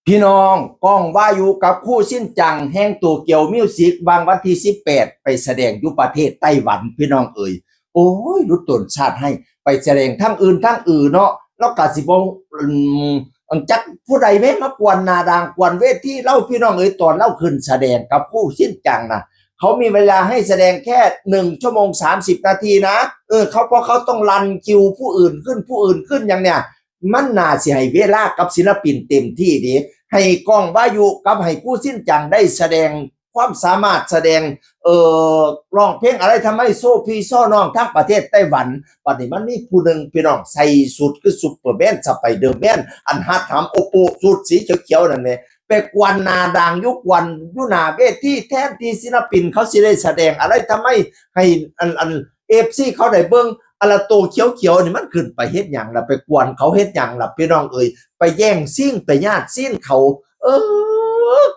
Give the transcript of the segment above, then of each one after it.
พี่น้องก้องว่าอยู่กับคู่สิ้นจังแห่งโตเกียวมิวสิกบางวันที่18ไปแสดงอยู่ประเทศไต้หวันพี่น้องเอ่ยโอ้ยรู้ตนชาติให้ไปแสดงทั้งอื่นเนาะแล้วก็สิบ่จักผู้ใดแม่มากวนนาดางกวนเวทีเล่าพี่น้องเอ่ยตอนเล่าขึ้นแสดงกับคู่สิ้นจังนะเขามีเวลาให้แสดงแค่1 ชั่วโมง 30 นาทีนะเขาเพราะเขาต้องรันคิวผู้อื่นขึ้นอย่างเนี้ยมันน่าสิให้เวลากับศิลปินเต็มที่ดีให้ก้องวายุกับให้คู่สิ้นจังได้แสดงความสามารถแสดงร้องเพลงอะไรทำให้โซ่พี่โซ่น้องทั้งประเทศไต้หวันปัจจุบันนี้ผู้หนึ่งพี่น้องใส่สุดคือซุปเปอร์แมนสไปเดอร์แมนอันฮัดทำโอโปสุดสีเขียวๆนั่นเนี่ยไปกวนนาดังยุควันยุนาเวทีแทนที่ศิลปินเขาสิได้แสดงอะไรทำให้เอฟซีเขาได้เบิ่งอะไรโตเขียวๆนี่มันขึ้นไปเฮ็ดหยังล่ะไปกวนเขาเฮ็ดหยังล่ะพี่น้องเอ่ยไปแย่งซิ่งไปญาติซิ่งเขา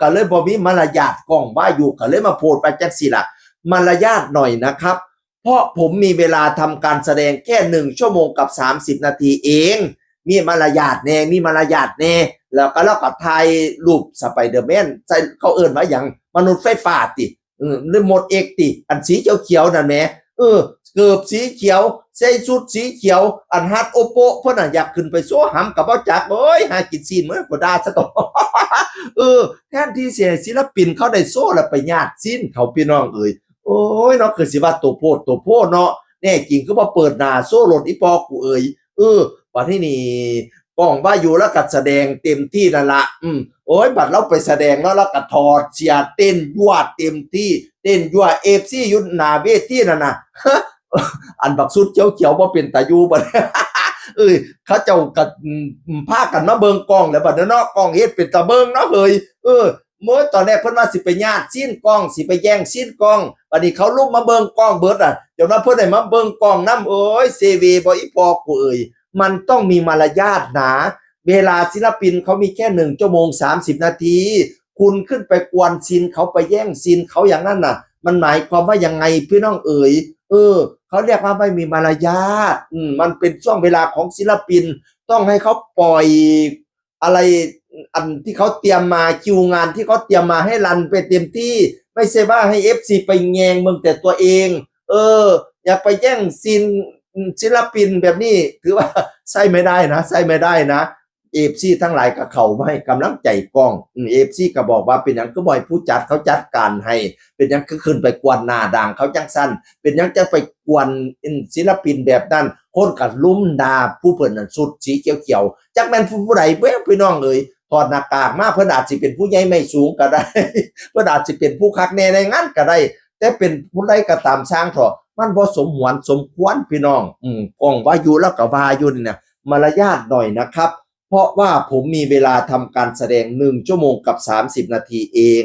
ก็เลยบ่มีมารยาทก้องว่าอยู่ก็เลยมาโพดไปจังซี่ล่ะมารยาทหน่อยนะครับเพราะผมมีเวลาทำการแสดงแค่1 ชั่วโมงกับ30 นาทีเองมีมารยาทแน่แล้วก็ถ่ายรูปสไปเดอร์แมนใส่เขาเอิ้นว่าหยังมนุษย์ไฟฟ้าติหรือหมดเอกติอันสีเขียวๆนั่นแหมเกือบสีเขียวใส่ชุดสีเขียวอันฮัดโอโปเพิ่นน่ะอยากขึ้นไปโซ่หำกับบ่จักโอ้ยหากินซีนเหมือนกว่าดาซะต่อแทนที่สิศิลปินเขาได้โซ่แล้วไปญาติซีนเขาพี่น้องเอ้ยโอ้ยเนาะคือสิว่าตัวโพดเนาะแน่จริงคือบ่เปิดหน้าโซ่รถอีปอกูเอ้ยบัดนี้นี่ก้องว่าอยู่แล้วก็แสดงเต็มที่นั่นล่ะโอ้ยบัดเราไปแสดงแล้วก็ถอดเสียเต้นยั่วเต็มที่เต้นยั่ว FC อยู่หน้าเวทีนั่นน่ะอันบักสุดเขียวๆบ่เป็นตาอยู่บัดเขาเจ้าก็พากันมาเบิ่งกล้องแล้วบัดเนาะกล้องเฮ็ดเป็นตาเบิ่งเนาะเฮ้ยเมื่อตอนแรกเพิ่นว่าสิไปญาติซีนกล้องสิไปแย่งซีนกล้องบัดนี้เขาลุกมาเบิ่งกล้องเบิดอ่ะเดี๋ยวนั้นเพิ่นได้มาเบิ่งกล้องนำโอ้ยเซเวบ่อีพอกูเอ้ยมันต้องมีมารยาทนะเวลาศิลปินเขามีแค่1 ชั่วโมง 30 นาทีคุณขึ้นไปกวนซีนเขาไปแย่งซีนเขาอย่างนั้นน่ะมันหมายความว่ายังไงพี่น้องเอ๋ยเขาเรียกว่าไม่มีมารยาทมันเป็นช่วงเวลาของศิลปินต้องให้เขาปล่อยอะไรอันที่เขาเตรียมมาคิวงานที่เขาเตรียมมาให้รันไปเต็มที่ไม่ใช่ว่าให้ FC ไปแงงมึงแต่ตัวเองอย่าไปแย่งซีนศิลปินแบบนี้ถือว่าใช่ไม่ได้นะเอฟซีทั้งหลายก็เข้ามาให้กำลังใจกล้องเอฟซีก็บอกว่าเป็นหยังก็บ่อยผู้จัดเขาจัดการให้เป็นหยังก็ขึ้นไปกวนหน้าด่างเขาจังสั้นเป็นหยังจะไปกวนศิลปินแบบนั้นคนก็ลุ้มด่าผู้เพิ่นนั่นสุดสีเขียวๆจักแม่นผู้ใดเบ้พี่น้องเอ้ยถอดหน้ากากมาเพิ่นอาจสิเป็นผู้ใหญ่ไม่สูงก็ได้เพิ่นอาจสิเป็นผู้คักแน่ในงานก็ได้แต่เป็นผู้ใดก็ตามสร้างเถาะมันบ่สมควรพี่น้องก้องว่าอยู่แล้วก็ว่าอยู่นี่นะมารยาทหน่อยนะครับเพราะว่าผมมีเวลาทำการแสดง1 ชั่วโมงกับ30 นาทีเอง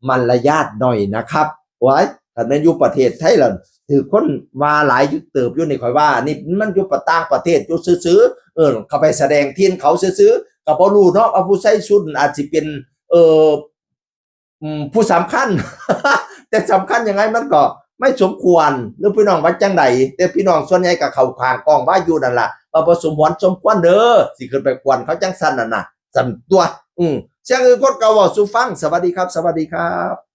มารยาทหน่อยนะครับไว้ถ้าแม่นอยู่ประเทศไทยล่ะถือคนว่าหลายอยู่เติบอยู่นี่ค่อยว่านี่มันอยู่ต่างประเทศอยู่ซื่อๆเขาไปแสดงที่เขาซื่อๆก็บ่รู้เนาะว่าผู้ใส่ชุดอาจสิเป็นผู้สำคัญ แต่สำคัญยังไงมันก็ไม่สมควรหรือพี่น้องว่าจังไดแต่พี่น้องส่วนใหญ่ก็เข้าข้างกองว่าอยู่นั่นล่ะว่าบ่สมควรเด้อสิขึ้นไปกวนเขาจังซั่นนั่นน่ะสั่นตัวเสียงอื่นคนเก่าเว้าสู่ฟังสวัสดีครับ